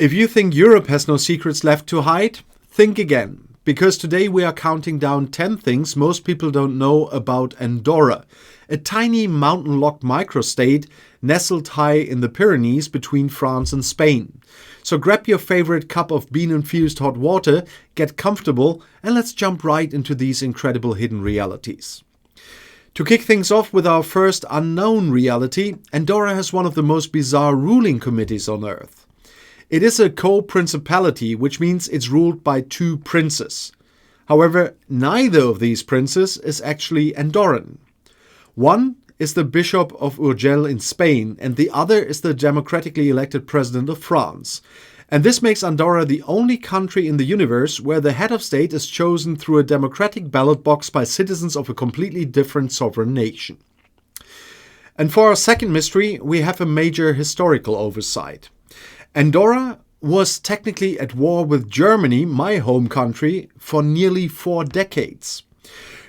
If you think Europe has no secrets left to hide, think again. Because today we are counting down 10 things most people don't know about Andorra, a tiny mountain-locked microstate nestled high in the Pyrenees between France and Spain. So grab your favorite cup of bean-infused hot water, get comfortable, and let's jump right into these incredible hidden realities. To kick things off with our first unknown reality, Andorra has one of the most bizarre ruling committees on Earth. It is a co-principality, which means it's ruled by two princes. However, neither of these princes is actually Andorran. One is the Bishop of Urgell in Spain, and the other is the democratically elected President of France. And this makes Andorra the only country in the universe where the head of state is chosen through a democratic ballot box by citizens of a completely different sovereign nation. And for our second mystery, we have a major historical oversight. Andorra was technically at war with Germany, my home country, for nearly 4 decades.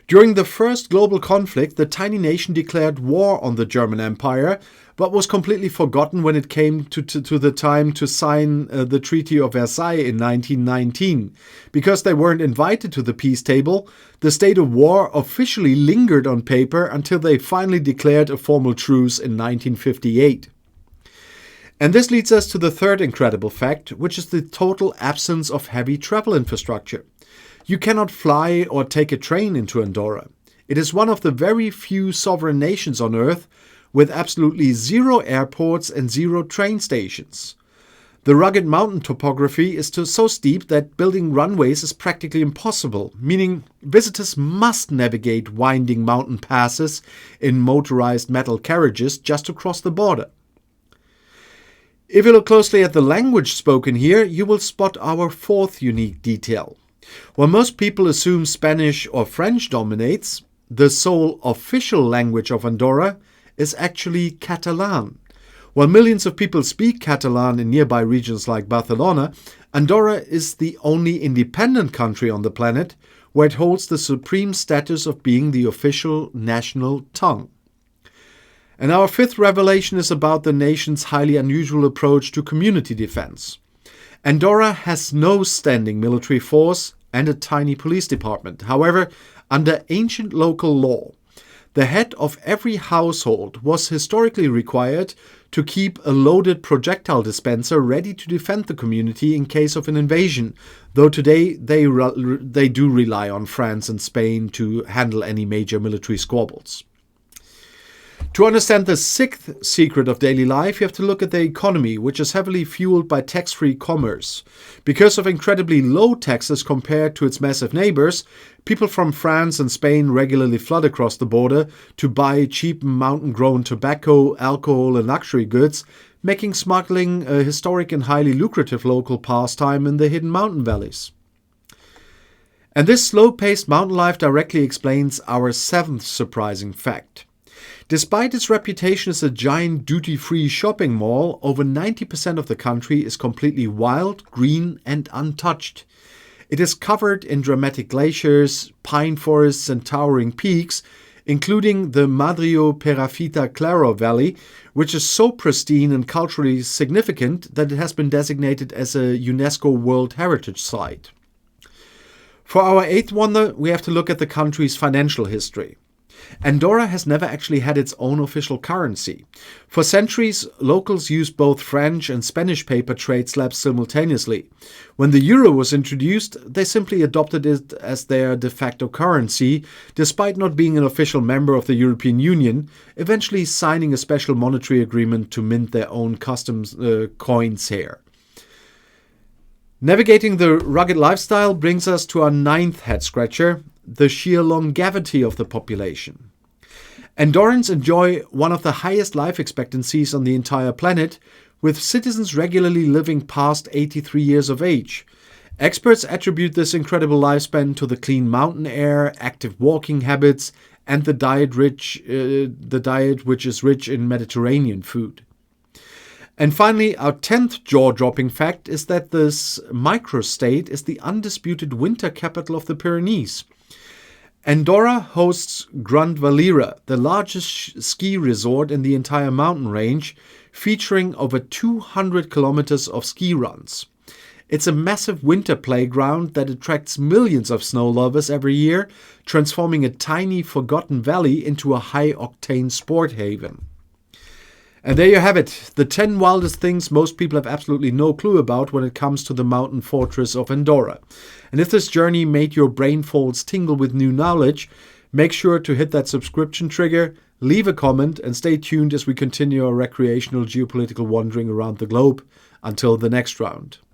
During the first global conflict, the tiny nation declared war on the German Empire, but was completely forgotten when it came to the time to sign the Treaty of Versailles in 1919. Because they weren't invited to the peace table, the state of war officially lingered on paper until they finally declared a formal truce in 1958. And this leads us to the third incredible fact, which is the total absence of heavy travel infrastructure. You cannot fly or take a train into Andorra. It is one of the very few sovereign nations on Earth with absolutely 0 airports and 0 train stations. The rugged mountain topography is so steep that building runways is practically impossible, meaning visitors must navigate winding mountain passes in motorized metal carriages just to cross the border. If you look closely at the language spoken here, you will spot our fourth unique detail. While most people assume Spanish or French dominates, the sole official language of Andorra is actually Catalan. While millions of people speak Catalan in nearby regions like Barcelona, Andorra is the only independent country on the planet where it holds the supreme status of being the official national tongue. And our fifth revelation is about the nation's highly unusual approach to community defense. Andorra has no standing military force and a tiny police department. However, under ancient local law, the head of every household was historically required to keep a loaded projectile dispenser ready to defend the community in case of an invasion, though today they do rely on France and Spain to handle any major military squabbles. To understand the sixth secret of daily life, you have to look at the economy, which is heavily fueled by tax-free commerce. Because of incredibly low taxes compared to its massive neighbors, people from France and Spain regularly flood across the border to buy cheap mountain-grown tobacco, alcohol and luxury goods, making smuggling a historic and highly lucrative local pastime in the hidden mountain valleys. And this slow-paced mountain life directly explains our seventh surprising fact. Despite its reputation as a giant duty-free shopping mall, over 90% of the country is completely wild, green and untouched. It is covered in dramatic glaciers, pine forests and towering peaks, including the Madrio Perafita Claro Valley, which is so pristine and culturally significant that it has been designated as a UNESCO World Heritage Site. For our eighth wonder, we have to look at the country's financial history. Andorra has never actually had its own official currency. For centuries, locals used both French and Spanish paper trade slabs simultaneously. When the euro was introduced, they simply adopted it as their de facto currency, despite not being an official member of the European Union, eventually signing a special monetary agreement to mint their own customs coins here. Navigating the rugged lifestyle brings us to our ninth head-scratcher, the sheer longevity of the population. Andorrans enjoy one of the highest life expectancies on the entire planet, with citizens regularly living past 83 years of age. Experts attribute this incredible lifespan to the clean mountain air, active walking habits, and the diet which is rich in Mediterranean food. And finally, our 10th jaw-dropping fact is that this microstate is the undisputed winter capital of the Pyrenees. Andorra hosts Grand Valira, the largest ski resort in the entire mountain range, featuring over 200 kilometers of ski runs. It's a massive winter playground that attracts millions of snow lovers every year, transforming a tiny, forgotten valley into a high-octane sport haven. And there you have it, the 10 wildest things most people have absolutely no clue about when it comes to the mountain fortress of Andorra. And if this journey made your brain folds tingle with new knowledge, make sure to hit that subscription trigger, leave a comment, and stay tuned as we continue our recreational geopolitical wandering around the globe. Until the next round.